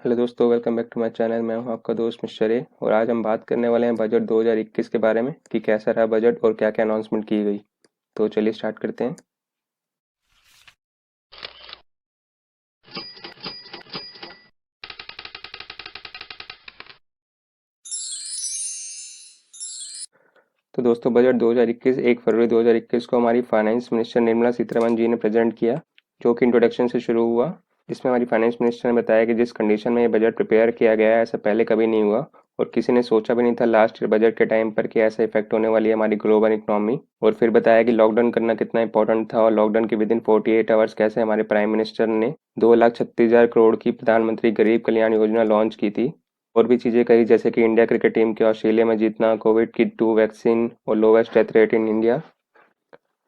Hello दोस्तों, welcome back to my channel. मैं हूं आपका दोस्त मिस्टर ए और आज हम बात करने वाले हैं बजट 2021 के बारे में कि कैसा रहा बजट और क्या क्या अनाउंसमेंट की गई। तो चलिए स्टार्ट करते हैं। तो दोस्तों, बजट 2021 1 फरवरी 2021 को हमारी फाइनेंस मिनिस्टर निर्मला सीतारमण जी ने प्रेजेंट किया, जो कि इंट्रोडक्शन से शुरू हुआ। इसमें हमारी फाइनेंस मिनिस्टर ने बताया कि जिस कंडीशन में ये बजट प्रिपेयर किया गया है, ऐसा पहले कभी नहीं हुआ और किसी ने सोचा भी नहीं था लास्ट ईयर बजट के टाइम पर कि ऐसा इफेक्ट होने वाली है हमारी ग्लोबल इकोनॉमी। और फिर बताया कि लॉकडाउन करना कितना इंपॉर्टेंट था और लॉकडाउन के विद इन 48 आवर्स कैसे हमारे प्राइम मिनिस्टर ने 2,36,000 करोड़ की प्रधानमंत्री गरीब कल्याण योजना लॉन्च की थी। और भी चीज़ें कही, जैसे कि इंडिया क्रिकेट टीम के ऑस्ट्रेलिया में जीतना, कोविड की 2 वैक्सीन और lowest death rate in India.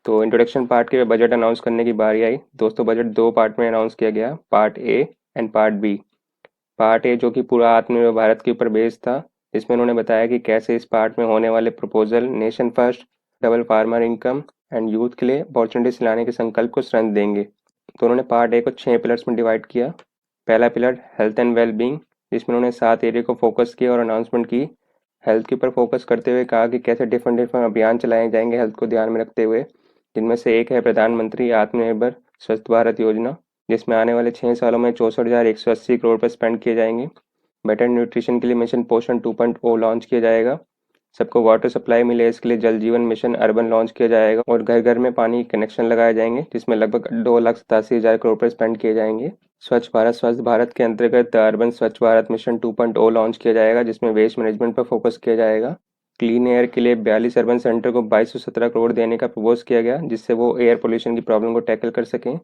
तो इंट्रोडक्शन पार्ट के बजट अनाउंस करने की बारी आई। दोस्तों, बजट दो पार्ट में अनाउंस किया गया, part A and part B. Part A जो कि पूरा आत्मनिर्भर भारत के ऊपर बेस्ड था, जिसमें उन्होंने बताया कि कैसे इस पार्ट में होने वाले proposal nation first, double farmer income and youth के लिए अपॉर्चुनिटीज लाने के संकल्प को स्ट्रेंथ देंगे। तो उन्होंने पार्ट ए को 6 पिलर्स में डिवाइड किया। पहला पिलर हेल्थ एंड वेलबींग, जिसमें उन्होंने 7 एरिया को फोकस किया और अनाउंसमेंट की। हेल्थ के ऊपर फोकस करते हुए कहा कि कैसे डिफरेंट डिफरेंट अभियान चलाए जाएंगे हेल्थ को ध्यान में रखते हुए, जिनमें से एक है प्रधानमंत्री आत्मनिर्भर स्वस्थ भारत योजना, जिसमें आने वाले 6 सालों में 64,180 करोड़ पर स्पेंड किए जाएंगे। बेटर न्यूट्रिशन के लिए मिशन पोषण 2.0 लॉन्च किया जाएगा। सबको वाटर सप्लाई मिले इसके लिए जल जीवन मिशन अर्बन लॉन्च किया जाएगा और घर घर में पानी कनेक्शन लगाए जाएंगे, जिसमें लगभग 2,87,000 करोड़ पर स्पेंड किए जाएंगे। स्वच्छ भारत स्वस्थ भारत के अंतर्गत द अर्बन स्वच्छ भारत मिशन 2.0 लॉन्च किया जाएगा, जिसमें वेस्ट मैनेजमेंट पर फोकस किया जाएगा। क्लीन एयर के लिए 42 अर्बन सेंटर को 2217 करोड़ देने का प्रपोज किया गया, जिससे वो एयर पोल्यूशन की प्रॉब्लम को टैकल कर सकें।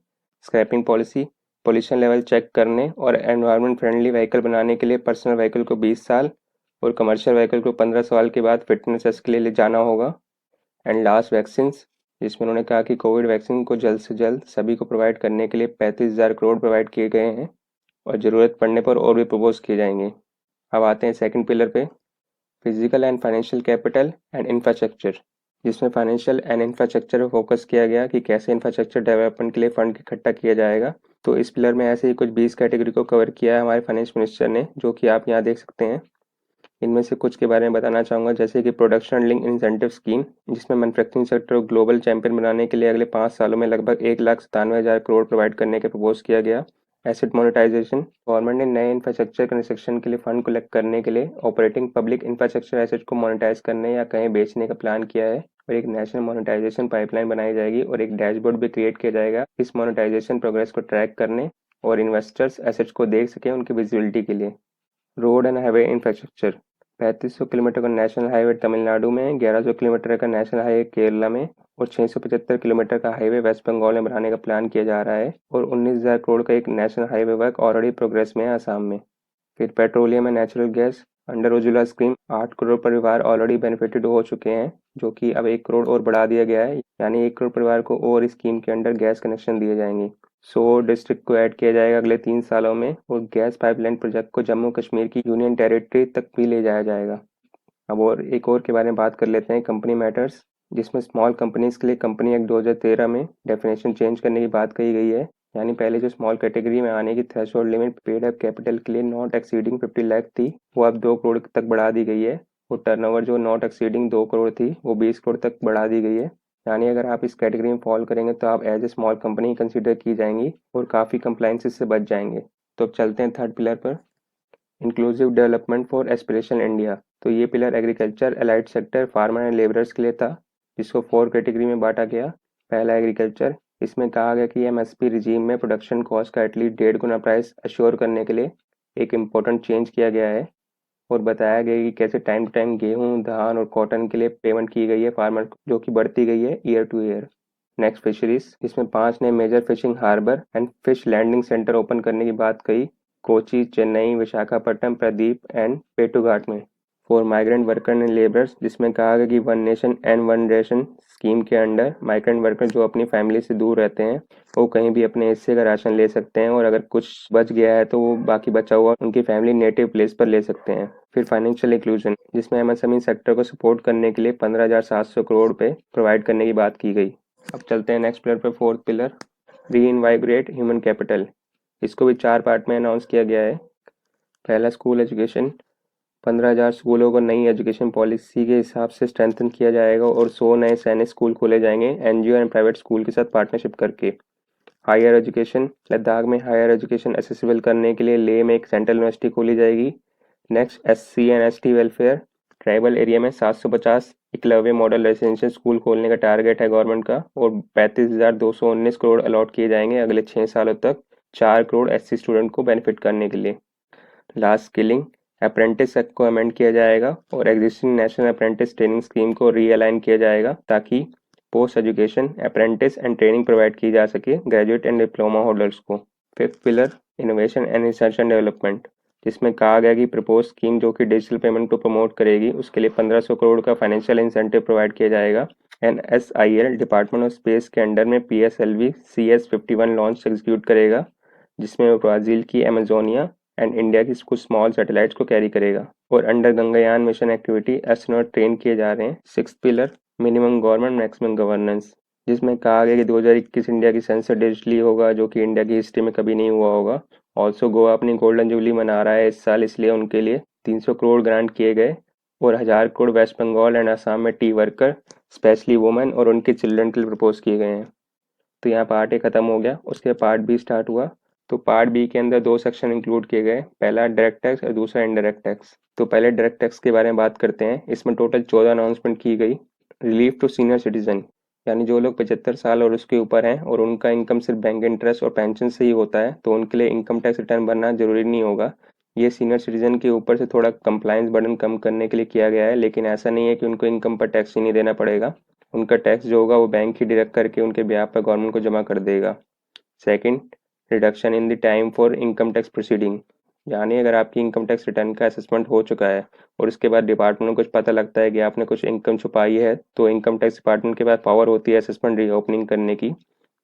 Scrapping policy, pollution level check करने और एनवायरमेंट फ्रेंडली व्हीकल बनाने के लिए पर्सनल व्हीकल को 20 साल और कमर्शियल व्हीकल को 15 साल के बाद फिटनेस टेस्ट के लिए ले जाना होगा। एंड लास्ट वैक्सीन, जिसमें उन्होंने कहा कि कोविड वैक्सीन को जल्द से जल्द सभी को प्रोवाइड करने के लिए 35,000 करोड़ प्रोवाइड किए गए हैं और ज़रूरत पड़ने पर और भी प्रपोज किए जाएंगे। अब आते हैं सेकंड पिलर पे, physical and financial capital and infrastructure, जिसमें फाइनेंशियल एंड इंफ्रास्ट्रक्चर पर फोकस किया गया कि कैसे इंफ्रास्ट्रक्चर डेवलपमेंट के लिए फंड इकट्ठा किया जाएगा। तो इस पिलर में ऐसे ही कुछ 20 कैटेगरी को कवर किया है हमारे फाइनेंस मिनिस्टर ने, जो कि आप यहाँ देख सकते हैं। इनमें से कुछ के बारे में बताना चाहूँगा, जैसे कि प्रोडक्शन लिंक इंसेंटिव स्कीम, जिसमें मैन्युफैक्चरिंग सेक्टर को ग्लोबल चैंपियन बनाने के लिए अगले 5 सालों में लगभग 1,97,000 करोड़ प्रोवाइड करने के प्रपोज किया गया। एसेट मोनेटाइजेशन, गवर्नमेंट ने नए इंफ्रास्ट्रक्चर कंस्ट्रक्शन के लिए फंड कलेक्ट करने के लिए ऑपरेटिंग पब्लिक इंफ्रास्ट्रक्चर एसेट को मोनेटाइज करने या कहीं बेचने का प्लान किया है और एक नेशनल मोनेटाइजेशन पाइपलाइन बनाई जाएगी और एक डैशबोर्ड भी क्रिएट किया जाएगा इस मोनेटाइजेशन प्रोग्रेस को ट्रैक करने और इन्वेस्टर्स एसेट्स को देख सकें उनकी विजिबिलिटी के लिए। Road and highway infrastructure, 3500 kilometre का नेशनल हाईवे तमिलनाडु में, 1100 किलोमीटर का नेशनल हाईवे केरला में और 675 किलोमीटर का हाईवे वेस्ट बंगाल में बनाने का प्लान किया जा रहा है और 19,000 करोड़ का एक national highway work already progress में है आसाम में। फिर petroleum and natural gas, under Ujjwala scheme 8 crore परिवार ऑलरेडी बेनिफिटेड हो चुके हैं, जो कि अब 1 करोड़ और बढ़ा दिया गया है, यानी 1 करोड़ परिवार को और इस स्कीम के अंडर गैस कनेक्शन दिए जाएंगे। 100 डिस्ट्रिक्ट को ऐड किया जाएगा अगले 3 सालों में और गैस पाइपलाइन प्रोजेक्ट को जम्मू कश्मीर की यूनियन टेरिटरी तक भी ले जाया जाएगा। अब और एक और के बारे में बात कर लेते हैं, कंपनी मैटर्स, जिसमें स्मॉल कंपनीज के लिए कंपनी एक्ट 2013 में डेफिनेशन चेंज करने की बात कही गई है। यानी पहले जो स्मॉल कैटेगरी में आने की threshold limit paid up capital के लिए नॉट एक्सीडिंग 50 लाख थी, वो अब 2 करोड़ तक बढ़ा दी गई है और टर्नओवर जो नॉट एक्सीडिंग 2 करोड़ थी वो 20 करोड़ तक बढ़ा दी गई है। यानी अगर आप इस कैटेगरी में फॉल करेंगे तो आप as a small company consider की जाएंगी और काफ़ी कंप्लाइंसेस से बच जाएंगे। तो अब चलते हैं थर्ड पिलर पर, inclusive development for aspirational India. तो ये pillar agriculture, allied sector, farmer and labourers के लिए था, जिसको 4 कैटेगरी में बांटा गया। पहला एग्रीकल्चर, इसमें कहा गया कि एमएसपी रिजीम में प्रोडक्शन कॉस्ट का एटलीस्ट 1.5 गुना प्राइस अश्योर करने के लिए एक इम्पोर्टेंट चेंज किया गया है और बताया गया कि कैसे टाइम टू टाइम गेहूं, धान और कॉटन के लिए पेमेंट की गई है फार्मर को, जो कि बढ़ती गई है year to year. Next fisheries, इसमें 5 नए major fishing harbour and fish landing centre open करने की बात कही, कोची, चेन्नई, विशाखापट्टनम, प्रदीप एंड पेटुघाट में। For migrant worker and labourers, जिसमें कहा गया कि one nation and one ration scheme के अंडर माइग्रेंट वर्कर जो अपनी फैमिली से दूर रहते हैं वो कहीं भी अपने हिस्से का राशन ले सकते हैं और अगर कुछ बच गया है तो वो बाकी बचा हुआ उनकी फैमिली नेटिव प्लेस पर ले सकते हैं। फिर फाइनेंशियल इंक्लूजन, जिसमें एमएसएमई सेक्टर को सपोर्ट करने के लिए 15,700 करोड़ पे प्रोवाइड करने की बात की गई। अब चलते हैं नेक्स्ट पिलर पर, फोर्थ पिलर, री इनवाइग्रेट ह्यूमन कैपिटल। इसको भी 4 पार्ट में अनाउंस किया गया है। पहला, स्कूल एजुकेशन। 15,000 स्कूलों को नई एजुकेशन पॉलिसी के हिसाब से स्ट्रेंथन किया जाएगा और 100 नए सैनिक स्कूल खोले जाएंगे एनजीओ एंड प्राइवेट स्कूल के साथ पार्टनरशिप करके। हायर एजुकेशन, लद्दाख में हायर एजुकेशन एक्सेसिबल करने के लिए लेह में एक सेंट्रल यूनिवर्सिटी खोली जाएगी। Next, SC and ST welfare. Tribal area में 750 एकलव्य मॉडल रेजिडेंशियल स्कूल खोलने का टारगेट है गवर्नमेंट का और 35,219 करोड़ अलॉट किए जाएंगे अगले 6 सालों तक 4 करोड़ एससी स्टूडेंट को बेनिफिट करने के लिए। Last, skilling. अप्रेंटिस एक्ट को अमेंड किया जाएगा और existing national apprentice training scheme को रीअलाइन किया जाएगा ताकि post education apprentice and training provide की जा सके ग्रेजुएट एंड डिप्लोमा होल्डर्स को। Fifth pillar, innovation and research and development, जिसमें कहा गया कि प्रपोज स्कीम जो कि डिजिटल पेमेंट को प्रमोट करेगी उसके लिए 1500 करोड़ का फाइनेंशियल इंसेंटिव प्रोवाइड किया जाएगा। NSIL डिपार्टमेंट ऑफ स्पेस के अंडर में PSLV CS51 लॉन्च एग्जीक्यूट करेगा, जिसमें वो ब्राज़ील की अमेजोनिया एंड इंडिया की कुछ स्मॉल सैटेलाइट्स को कैरी करेगा और under Gaganyaan mission activity astronaut train किए जा रहे हैं। Sixth pillar, minimum government maximum governance, जिसमें कहा गया कि 2021 इंडिया की सेंसस डिजिटली होगा जो कि इंडिया की हिस्ट्री में कभी नहीं हुआ होगा। ऑल्सो गोवा अपनी गोल्डन जुबली मना रहा है इस साल, इसलिए उनके लिए 300 करोड़ ग्रांट किए गए और 1000 करोड़ वेस्ट बंगाल एंड असम में टी वर्कर स्पेशली वुमेन और उनके चिल्ड्रन के लिए प्रपोज किए गए हैं। तो यहाँ पार्ट ए खत्म हो गया, उसके पार्ट बी स्टार्ट हुआ। तो पार्ट बी के अंदर 2 सेक्शन इंक्लूड किए गए, पहला डायरेक्ट टैक्स और दूसरा इनडायरेक्ट टैक्स। तो पहले डायरेक्ट टैक्स के बारे में बात करते हैं। इसमें टोटल 14 अनाउंसमेंट की गई। रिलीफ टू सीनियर सिटीजन, यानी जो लोग 75 साल और उसके ऊपर हैं और उनका इनकम सिर्फ बैंक इंटरेस्ट और पेंशन से ही होता है तो उनके लिए इनकम टैक्स रिटर्न भरना जरूरी नहीं होगा। ये सीनियर सिटीजन के ऊपर से थोड़ा कंप्लायंस बर्डन कम करने के लिए किया गया है, लेकिन ऐसा नहीं है कि उनको इनकम पर टैक्स ही नहीं देना पड़ेगा। उनका टैक्स जो होगा वो बैंक ही डिडक्ट करके उनके ब्याह पर गवर्नमेंट को जमा कर देगा। Second, reduction in the time for income tax proceeding, यानी अगर आपकी इनकम टैक्स रिटर्न का असेसमेंट हो चुका है और उसके बाद डिपार्टमेंट को कुछ पता लगता है कि आपने कुछ इनकम छुपाई है तो इनकम टैक्स डिपार्टमेंट के पास पावर होती है असेसमेंट रीओपनिंग करने की,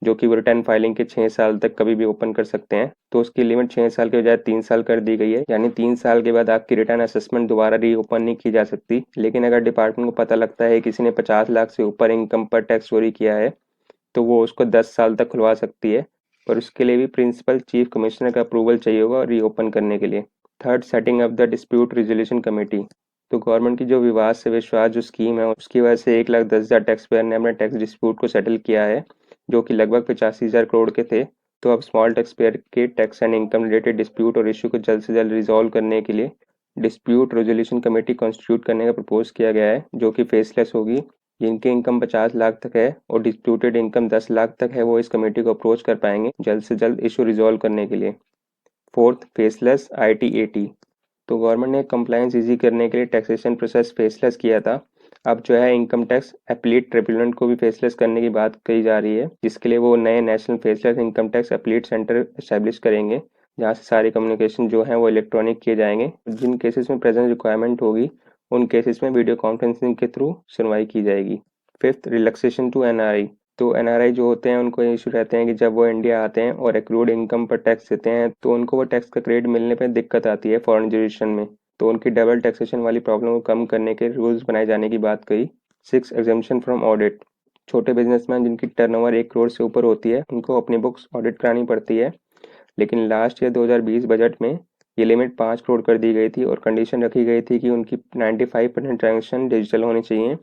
जो कि वो रिटर्न फाइलिंग के 6 साल तक कभी भी ओपन कर सकते हैं। तो उसकी लिमिट 6 साल के बजाय 3 साल कर दी गई है, यानी 3 साल के बाद आपकी रिटर्न असेसमेंट दोबारा रीओपन नहीं की जा सकती। लेकिन अगर डिपार्टमेंट को पता लगता है किसी ने 50 लाख से ऊपर इनकम पर टैक्स चोरी किया है तो वो उसको 10 साल तक खुलवा सकती है, पर उसके लिए भी प्रिंसिपल चीफ कमिश्नर का अप्रूवल चाहिए होगा रीओपन करने के लिए। Third, setting up the dispute resolution committee. तो गवर्नमेंट की जो विवाद से विश्वास जो स्कीम है उसकी वजह से 1,10,000 टैक्स पेयर ने अपने टैक्स डिस्प्यूट को सेटल किया है, जो कि लगभग 85,000 करोड़ के थे। तो अब स्मॉल टैक्स पेयर के tax and income related dispute और इशू को जल्द से जल्द रिजॉल्व करने के लिए डिस्प्यूट रेजोल्यूशन कमेटी कॉन्स्टिट्यूट करने का प्रपोज किया गया है, जो कि फेसलेस होगी। जिनकी इनकम 50 लाख तक है और डिस्प्यूटेड इनकम 10 लाख तक है वो इस कमेटी को अप्रोच कर पाएंगे जल्द से जल्द इशू रिजॉल्व करने के लिए। Fourth, faceless ITAT। तो गवर्नमेंट ने कंप्लायंस इजी करने के लिए टैक्सेशन प्रोसेस फेसलेस किया था। अब जो है इनकम टैक्स अपीलेट ट्रिब्यूनल को भी फेसलेस करने की बात कही जा रही है, जिसके लिए वो नए national faceless income tax appellate centre establish करेंगे, जहाँ से सारे कम्युनिकेशन जो है वो इलेक्ट्रॉनिक किए जाएंगे। जिन केसेस में प्रेजेंट रिक्वायरमेंट होगी उन केसेस में वीडियो कॉन्फ्रेंसिंग के थ्रू सुनवाई की जाएगी। Fifth, relaxation to NRI। तो NRI जो होते हैं उनको इशू रहते हैं कि जब वो इंडिया आते हैं और एक्रूड इनकम पर टैक्स देते हैं तो उनको वो टैक्स का क्रेडिट मिलने पर दिक्कत आती है फॉरेन जुरिडिक्शन में, तो उनकी डबल टैक्सेशन वाली प्रॉब्लम को कम करने के रूल्स बनाए जाने की बात कही। Six, exemption from audit. छोटे बिजनेसमैन जिनकी टर्नओवर 1 करोड़ से ऊपर होती है उनको अपनी बुक्स ऑडिट करानी पड़ती है, लेकिन लास्ट ईयर 2020 बजट में ये लिमिट 5 करोड़ कर दी गई थी और कंडीशन रखी गई थी कि उनकी 95% ट्रांजेक्शन डिजिटल होनी चाहिए।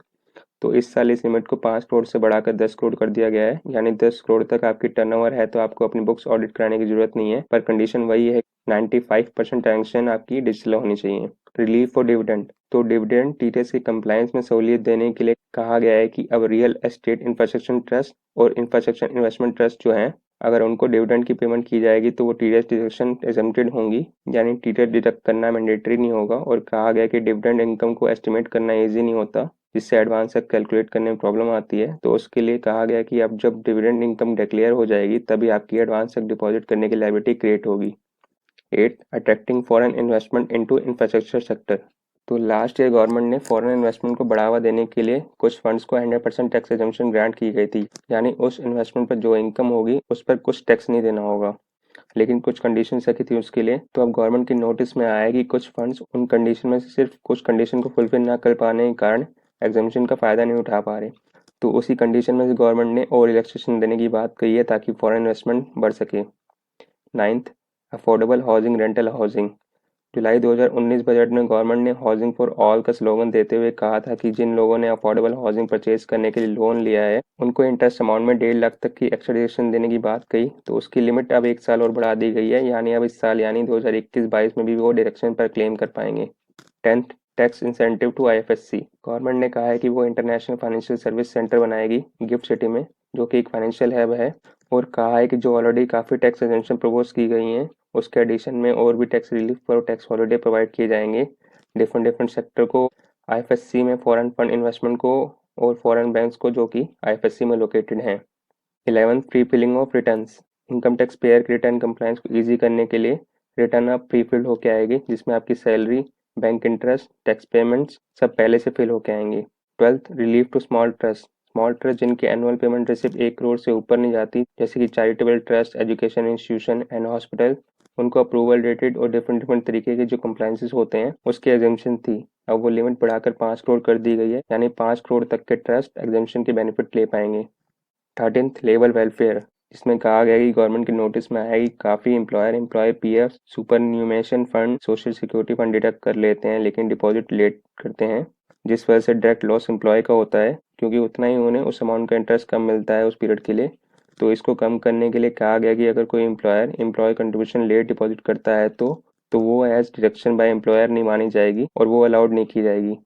तो इस साल इस लिमिट को 5 करोड़ से बढ़ाकर 10 करोड़ कर दिया गया है, यानी 10 करोड़ तक आपकी टर्नओवर है तो आपको अपनी बुक्स ऑडिट कराने की जरूरत नहीं है, पर कंडीशन वही है 95% ट्रांजेक्शन आपकी डिजिटल होनी चाहिए। Relief for dividend. तो डिविडेंड टीटीएस के कंप्लायंस में सहूलियत देने के लिए कहा गया है कि अब रियल एस्टेट इंफ्रास्ट्रक्चर ट्रस्ट और इंफ्रास्ट्रक्चर इन्वेस्टमेंट ट्रस्ट जो हैं अगर उनको डिविडेंड की पेमेंट की जाएगी तो वो टीडीएस डिडक्शन एग्जम्प्टेड होंगी, यानी टीडीएस डिडक्ट करना मैंडेटरी नहीं होगा। और कहा गया कि डिविडेंड इनकम को एस्टिमेट करना ईजी नहीं होता, जिससे एडवांस तक कैलकुलेट करने में प्रॉब्लम आती है। तो उसके लिए कहा गया कि अब जब डिविडेंड इनकम डिक्लेयर हो जाएगी तभी आपकी एडवांस तक डिपॉजिट करने की लायबिलिटी क्रिएट होगी। 8, attracting foreign investment into infrastructure sector. तो लास्ट ईयर गवर्नमेंट ने फॉरेन इन्वेस्टमेंट को बढ़ावा देने के लिए कुछ फंड्स को 100% टैक्स एग्जम्पशन ग्रांट की गई थी, यानी उस इन्वेस्टमेंट पर जो इनकम होगी उस पर कुछ टैक्स नहीं देना होगा, लेकिन कुछ कंडीशन रखी थी उसके लिए। तो अब गवर्नमेंट की नोटिस में आया कि कुछ फंड्स उन कंडीशन में से सिर्फ कुछ कंडीशन को फुलफिल ना कर पाने के कारण एग्जम्पशन का फ़ायदा नहीं उठा पा रहे, तो उसी कंडीशन में से गवर्नमेंट ने और रिलैक्सेशन देने की बात कही है ताकि फॉरेन इन्वेस्टमेंट बढ़ सके। 9th, affordable housing rental housing. जुलाई 2019 बजट में गवर्नमेंट ने हाउसिंग फॉर ऑल का स्लोगन देते हुए कहा था कि जिन लोगों ने अफोर्डेबल हाउसिंग परचेज करने के लिए लोन लिया है उनको इंटरेस्ट अमाउंट में 1.5 लाख तक की एक्सेलरेशन देने की बात कही। तो उसकी लिमिट अब 1 साल और बढ़ा दी गई है, यानी अब इस साल यानी 2021-22 में भी वो डायरेक्शन पर क्लेम कर पाएंगे। 10th, tax incentive to IFSC. Government ने कहा है कि वो इंटरनेशनल फाइनेंशियल सर्विस सेंटर बनाएगी गिफ्ट सिटी में, जो कि एक फाइनेंशियल हब है, और कहा है कि जो ऑलरेडी काफ़ी टैक्स एग्जेम्पशन प्रपोज की गई हैं उसके एडिशन में और भी टैक्स रिलीफ और टैक्स हॉलिडे प्रोवाइड किए जाएंगे डिफरेंट डिफरेंट सेक्टर को। आईएफएससी में फॉरेन फंड इन्वेस्टमेंट को और फॉरेन बैंक्स को जो कि आईएफएससी में लोकेटेड हैं। 11th, pre filling of returns. Income tax payer की रिटर्न कंप्लायंस को ईजी करने के लिए रिटर्न अब प्री फिल्ड होके आएगी, जिसमें आपकी salary, bank interest, tax payments सब पहले से फिल होके आएंगी। 12th, relief to small trust जिनकी एनुअल पेमेंट रिसिप्ट 1 करोड़ से ऊपर नहीं जाती, जैसे कि charitable trust, education institution and hospital, उनको अप्रूवल रेटेड और डिफरेंट डिफरेंट तरीके के जो कंप्लायंसेस होते हैं उसकी एग्जेम्पशन थी। अब वो लिमिट बढ़ाकर 5 करोड़ कर दी गई है, यानी 5 करोड़ तक के ट्रस्ट एग्जेम्पशन के बेनिफिट ले पाएंगे। 13th, labour welfare. इसमें कहा गया कि गवर्नमेंट के नोटिस में आया कि काफ़ी employer employ PF, superannuation fund, social security fund deduct कर लेते हैं लेकिन डिपॉजिट लेट करते हैं, जिस वजह से डायरेक्ट लॉस एम्प्लॉय का होता है, क्योंकि उतना ही उन्हें उस अमाउंट का इंटरेस्ट कम मिलता है उस पीरियड के लिए। तो इसको कम करने के लिए कहा गया कि अगर कोई employer employ contribution late deposit करता है तो वो एज डिडक्शन बाय एम्प्लॉयर नहीं मानी जाएगी और वो अलाउड नहीं की जाएगी।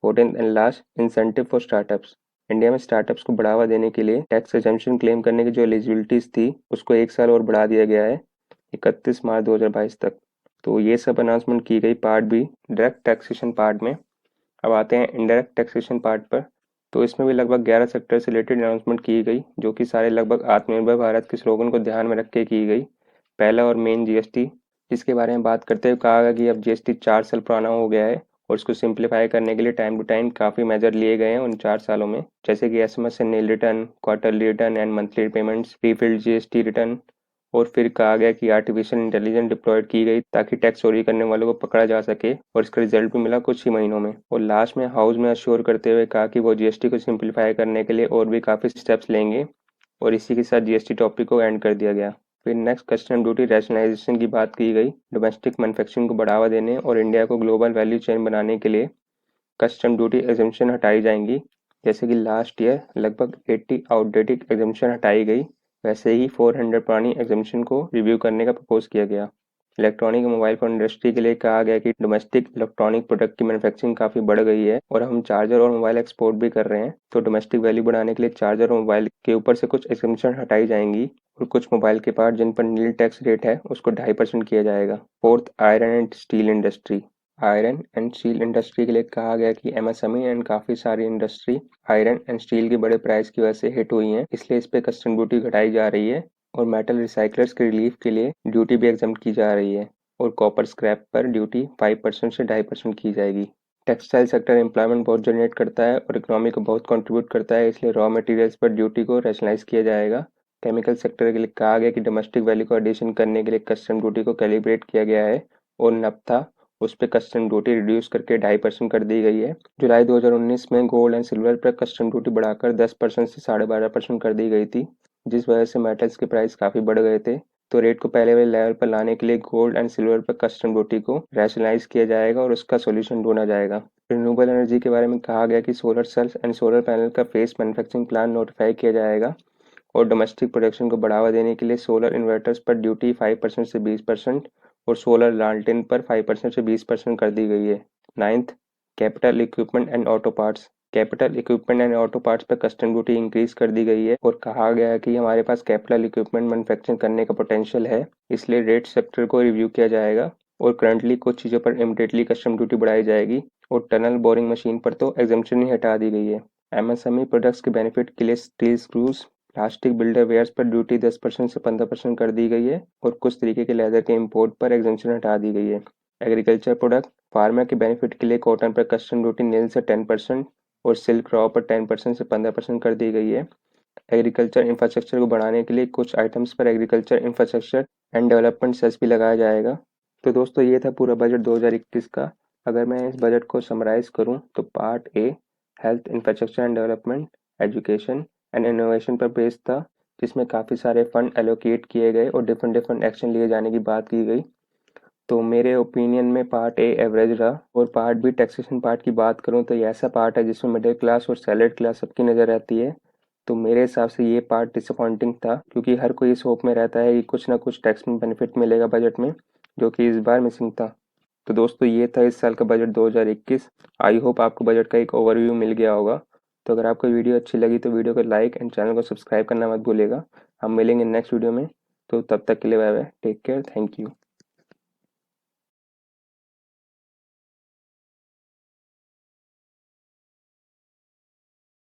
14th and last, incentive for startups. India में स्टार्टअप्स को बढ़ावा देने के लिए टैक्स एग्जेम्पशन क्लेम करने की जो एलिजिबिलिटीज थी उसको 1 साल और बढ़ा दिया गया है, 31 मार्च 2022 तक। तो ये सब अनाउंसमेंट की गई पार्ट भी डायरेक्ट टैक्सेशन पार्ट में। अब आते हैं इनडायरेक्ट टैक्सेशन पार्ट पर। तो इसमें भी लगभग 11 सेक्टर से रिलेटेड अनाउंसमेंट की गई, जो कि सारे लगभग आत्मनिर्भर भारत के स्लोगन को ध्यान में रख के की गई। पहला और मेन जीएसटी, जिसके बारे में बात करते हुए कहा गया कि अब जीएसटी 4 साल पुराना हो गया है और इसको सिंप्लीफाई करने के लिए टाइम टू टाइम काफ़ी मेजर लिए गए हैं उन 4 सालों में, जैसे कि SMS and nil return, quarterly return and monthly payments, prefilled GST return. और फिर कहा गया कि आर्टिफिशियल इंटेलिजेंस डिप्लॉयड की गई ताकि टैक्स चोरी करने वालों को पकड़ा जा सके, और इसका रिजल्ट भी मिला कुछ ही महीनों में। और लास्ट में हाउस में अश्योर करते हुए कहा कि वो जीएसटी को सिंप्लीफाई करने के लिए और भी काफ़ी स्टेप्स लेंगे, और इसी के साथ जीएसटी टॉपिक को एंड कर दिया गया। फिर नेक्स्ट कस्टम ड्यूटी रैशनलाइजेशन की बात की गई। डोमेस्टिक मैन्युफैक्चरिंग को बढ़ावा देने और इंडिया को ग्लोबल वैल्यू चेन बनाने के लिए कस्टम ड्यूटी एग्जम्पशन हटाई जाएंगी। जैसे कि लास्ट ईयर लगभग 80 आउटडेटेड एग्जम्पशन हटाई गई, वैसे ही 400 पुरानी एग्जम्पशन को रिव्यू करने का प्रपोज किया गया। इलेक्ट्रॉनिक मोबाइल फोन इंडस्ट्री के लिए कहा गया कि डोमेस्टिक इलेक्ट्रॉनिक प्रोडक्ट की मैन्युफैक्चरिंग काफ़ी बढ़ गई है और हम चार्जर और मोबाइल एक्सपोर्ट भी कर रहे हैं, तो डोमेस्टिक वैल्यू बढ़ाने के लिए चार्जर और मोबाइल के ऊपर से कुछ एग्जम्पशन हटाई जाएंगी और कुछ मोबाइल के पार्ट जिन पर नील टैक्स रेट है उसको 2.5% किया जाएगा। 4th, iron and steel industry. Iron and steel industry के लिए कहा गया कि एमएसएमई एंड काफ़ी सारी इंडस्ट्री आयरन एंड स्टील के बड़े प्राइस की वजह से हिट हुई हैं, इसलिए इस पे कस्टम ड्यूटी घटाई जा रही है और मेटल रिसाइकलर्स के रिलीफ के लिए ड्यूटी भी एग्जम्प्ट की जा रही है, और कॉपर स्क्रैप पर ड्यूटी 5% से 2.5% की जाएगी। टेक्सटाइल सेक्टर एम्प्लॉयमेंट बहुत जनरेट करता है और इकोनॉमी को बहुत कंट्रीब्यूट करता है, इसलिए रॉ मटेरियल्स पर ड्यूटी को रैशनलाइज किया जाएगा। केमिकल सेक्टर के लिए कहा गया कि डोमेस्टिक वैल्यू को एडिशन करने के लिए कस्टम ड्यूटी को कैलिब्रेट किया गया है और नफ्था उस पर कस्टम ड्यूटी रिड्यूस करके 2.5% कर दी गई है। जुलाई 2019 में गोल्ड एंड सिल्वर पर कस्टम ड्यूटी बढ़ाकर 10% से 12.5% कर दी गई थी, जिस वजह से मेटल्स के प्राइस काफ़ी बढ़ गए थे। तो रेट को पहले वाले लेवल पर लाने के लिए गोल्ड एंड सिल्वर पर कस्टम ड्यूटी को रैशनलाइज किया जाएगा और उसका सोल्यूशन ढूंढा जाएगा। रिन्यूएबल एनर्जी के बारे में कहा गया कि solar cells and solar panel का फेस मैन्युफैक्चरिंग प्लान नोटिफाई किया जाएगा और डोमेस्टिक प्रोडक्शन को बढ़ावा देने के लिए सोलर इन्वर्टर्स पर ड्यूटी 5% से 20% और सोलर लालटेन पर 5% से 20% कर दी गई है। 9th, capital equipment and auto parts. Capital equipment and auto parts पर कस्टम ड्यूटी इंक्रीज कर दी गई है और कहा गया है कि हमारे पास कैपिटल इक्विपमेंट मैन्युफैक्चरिंग करने का पोटेंशियल है, इसलिए रेट सेक्टर को रिव्यू किया जाएगा और करंटली कुछ चीज़ों पर इमीडिएटली कस्टम ड्यूटी बढ़ाई जाएगी और टनल बोरिंग मशीन पर तो एग्जम्पशन ही हटा दी गई है। एमएसएमई प्रोडक्ट्स के बेनिफिट के लिए steel screws, plastic builder wares पर ड्यूटी 10% से 15% कर दी गई है और कुछ तरीके के लेदर के इंपोर्ट पर एग्जम्पशन हटा दी गई है। एग्रीकल्चर प्रोडक्ट, फार्मर के बेनिफिट के लिए कॉटन पर कस्टम ड्यूटी नील से 10% और सिल्क रॉ पर 10% से 15% कर दी गई है। एग्रीकल्चर इंफ्रास्ट्रक्चर को बढ़ाने के लिए कुछ आइटम्स पर agriculture infrastructure and development cess भी लगाया जाएगा। तो दोस्तों ये था पूरा बजट 2021 का। अगर मैं इस बजट को समराइज करूं तो part A health infrastructure and development, education and innovation पर बेस्ड था, जिसमें काफ़ी सारे फंड एलोकेट किए गए और डिफरेंट डिफरेंट एक्शन लिए जाने की बात की गई। तो मेरे ओपिनियन में पार्ट ए एवरेज रहा, और पार्ट बी टैक्सेशन पार्ट की बात करूँ तो ये ऐसा पार्ट है जिसमें मिडिल क्लास और सैलरीड क्लास सबकी नज़र रहती है। तो मेरे हिसाब से ये पार्ट डिसअपॉइंटिंग था, क्योंकि हर कोई इस होप में रहता है कि कुछ ना कुछ टैक्स में बेनिफिट मिलेगा बजट में, जो कि इस बार मिसिंग था। तो दोस्तों ये था इस साल का बजट 2021। आई होप आपको बजट का एक ओवरव्यू मिल गया होगा। तो अगर आपको वीडियो अच्छी लगी तो वीडियो को लाइक एंड चैनल को सब्सक्राइब करना मत भूलिएगा। हम मिलेंगे नेक्स्ट वीडियो में। तो तब तक के लिए bye bye, take care, thank you.